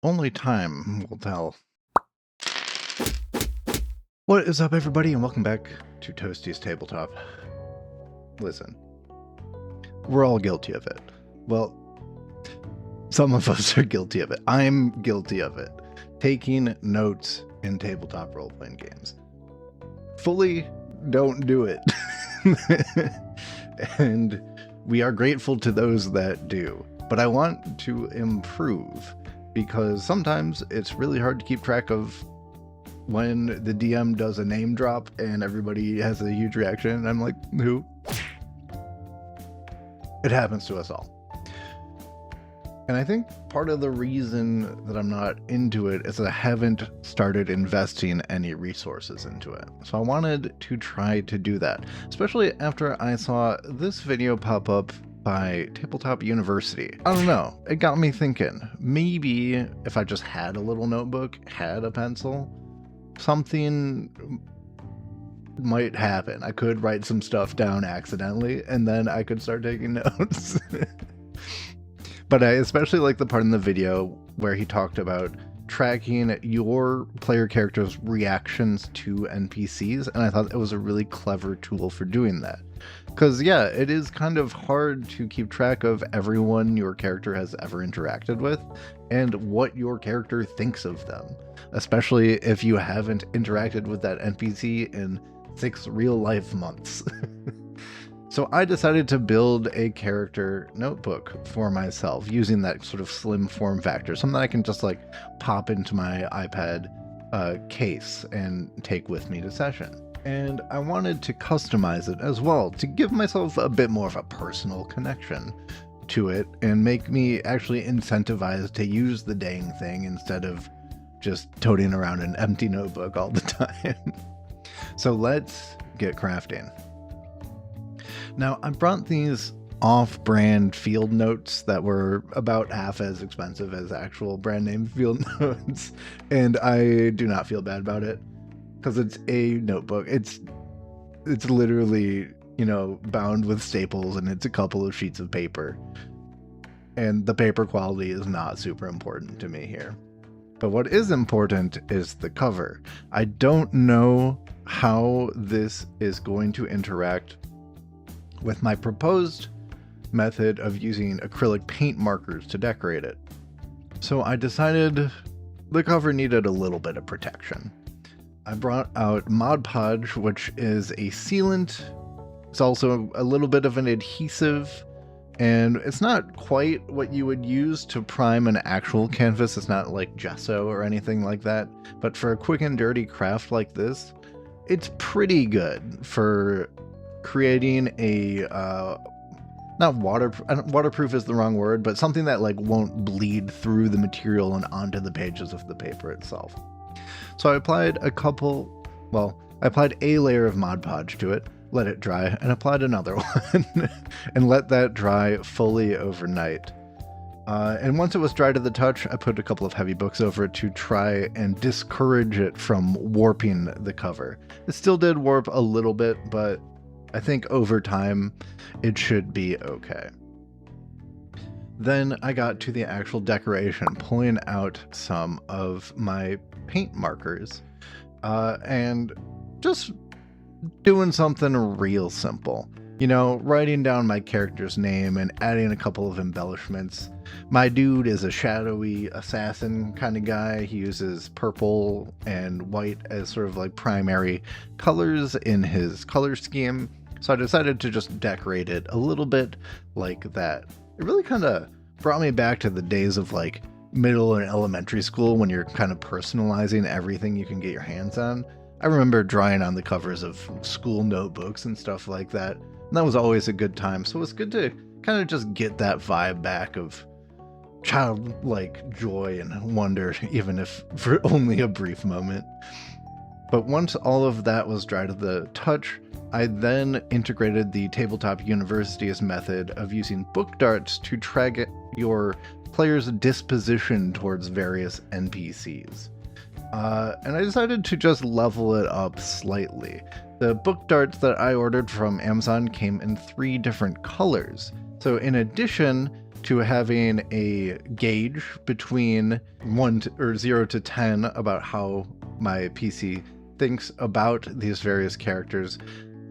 Only time will tell. What is up, everybody, and welcome back to Toasty's Tabletop. Listen, we're all guilty of it. Well, some of us are guilty of it. I'm guilty of it. Taking notes in tabletop role-playing games. Fully don't do it. And we are grateful to those that do. But I want to improve, because sometimes it's really hard to keep track of when the DM does a name drop and everybody has a huge reaction, and I'm like, who? It happens to us all. And I think part of the reason that I'm not into it is that I haven't started investing any resources into it. So I wanted to try to do that, especially after I saw this video pop up by Tabletop University. I don't know, it got me thinking, maybe if I just had a little notebook, had a pencil, something might happen. I could write some stuff down accidentally, and then I could start taking notes. But I especially like the part in the video where he talked about tracking your player character's reactions to NPCs, and I thought it was a really clever tool for doing that. Because yeah, it is kind of hard to keep track of everyone your character has ever interacted with and what your character thinks of them, especially if you haven't interacted with that NPC in 6 real-life months. So I decided to build a character notebook for myself using that sort of slim form factor, something I can just like pop into my iPad case and take with me to session. And I wanted to customize it as well to give myself a bit more of a personal connection to it and make me actually incentivized to use the dang thing instead of just toting around an empty notebook all the time. So let's get crafting. Now, I brought these off-brand field notes that were about half as expensive as actual brand name field notes, and I do not feel bad about it because it's a notebook. It's literally, you know, bound with staples, and it's a couple of sheets of paper, and the paper quality is not super important to me here. But what is important is the cover. I don't know how this is going to interact with my proposed method of using acrylic paint markers to decorate it. So I decided the cover needed a little bit of protection. I brought out Mod Podge, which is a sealant. It's also a little bit of an adhesive, and it's not quite what you would use to prime an actual canvas. It's not like gesso or anything like that, but for a quick and dirty craft like this, it's pretty good for creating a not waterproof is the wrong word, but something that like won't bleed through the material and onto the pages of the paper itself. So I applied I applied a layer of Mod Podge to it, let it dry, and applied another one and let that dry fully overnight. And once it was dry to the touch, I put a couple of heavy books over it to try and discourage it from warping the cover. It still did warp a little bit, but I think over time it should be okay. Then I got to the actual decoration, pulling out some of my paint markers and just doing something real simple. You know, writing down my character's name and adding a couple of embellishments. My dude is a shadowy assassin kind of guy. He uses purple and white as sort of like primary colors in his color scheme. So I decided to just decorate it a little bit like that. It really kind of brought me back to the days of like middle and elementary school when you're kind of personalizing everything you can get your hands on. I remember drawing on the covers of school notebooks and stuff like that. And that was always a good time. So it's good to kind of just get that vibe back of childlike joy and wonder, even if for only a brief moment. But once all of that was dry to the touch, I then integrated the Tabletop University's method of using book darts to track your player's disposition towards various NPCs. And I decided to just level it up slightly. The book darts that I ordered from Amazon came in 3 different colors. So in addition to having a gauge between 0 to 10 about how my PC thinks about these various characters.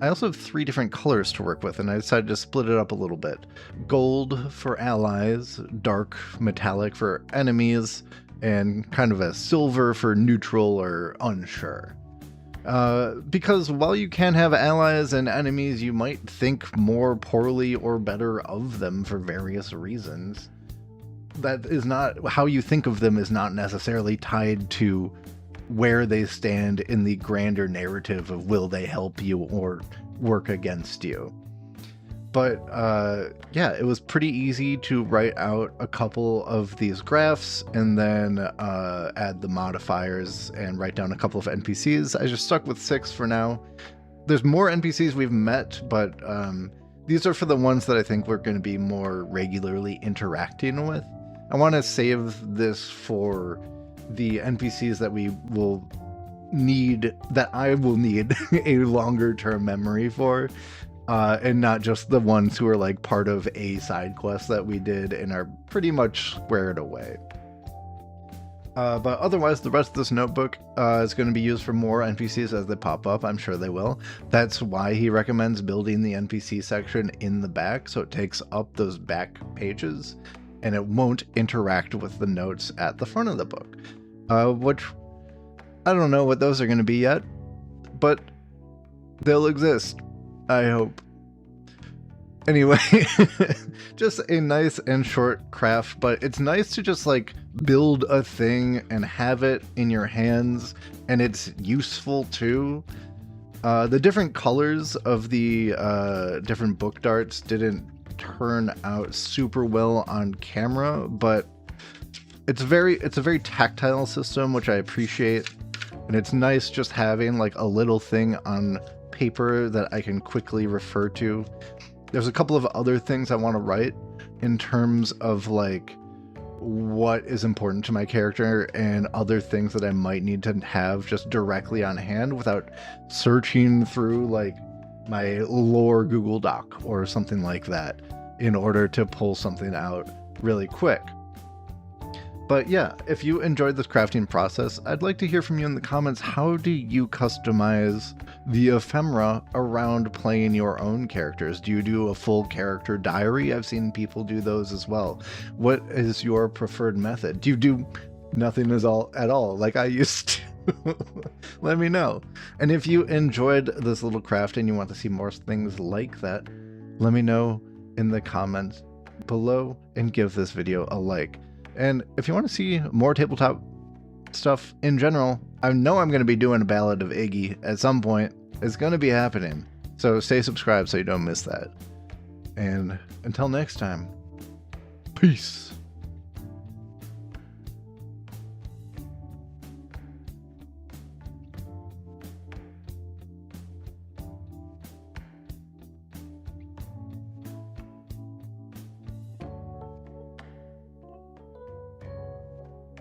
I also have 3 different colors to work with, and I decided to split it up a little bit. Gold for allies, dark metallic for enemies, and kind of a silver for neutral or unsure. Because while you can have allies and enemies, you might think more poorly or better of them for various reasons. That is not how you think of them, is not necessarily tied to where they stand in the grander narrative of will they help you or work against you. But yeah, it was pretty easy to write out a couple of these graphs and then add the modifiers and write down a couple of NPCs. I just stuck with 6 for now. There's more NPCs we've met, but these are for the ones that I think we're going to be more regularly interacting with. I want to save this for the NPCs that we will need, that I will need a longer term memory for, and not just the ones who are like part of a side quest that we did and are pretty much squared away. But otherwise, the rest of this notebook is going to be used for more NPCs as they pop up. I'm sure they will. That's why he recommends building the NPC section in the back, so it takes up those back pages and it won't interact with the notes at the front of the book. Which I don't know what those are going to be yet, but they'll exist, I hope. Anyway, just a nice and short craft, but it's nice to just like build a thing and have it in your hands, and it's useful too. The different colors of the different book darts didn't turn out super well on camera, but it's a very tactile system, which I appreciate, and it's nice just having like a little thing on paper that I can quickly refer to. There's a couple of other things I want to write in terms of like what is important to my character and other things that I might need to have just directly on hand without searching through like my lore Google Doc or something like that in order to pull something out really quick. But yeah, if you enjoyed this crafting process, I'd like to hear from you in the comments. How do you customize the ephemera around playing your own characters? Do you do a full character diary? I've seen people do those as well. What is your preferred method? Do you do nothing at all like I used to? Let me know. And if you enjoyed this little craft and you want to see more things like that, let me know in the comments below and give this video a like. And if you want to see more tabletop stuff in general, I know I'm going to be doing a Ballad of Iggy at some point. It's going to be happening. So stay subscribed so you don't miss that. And until next time, peace.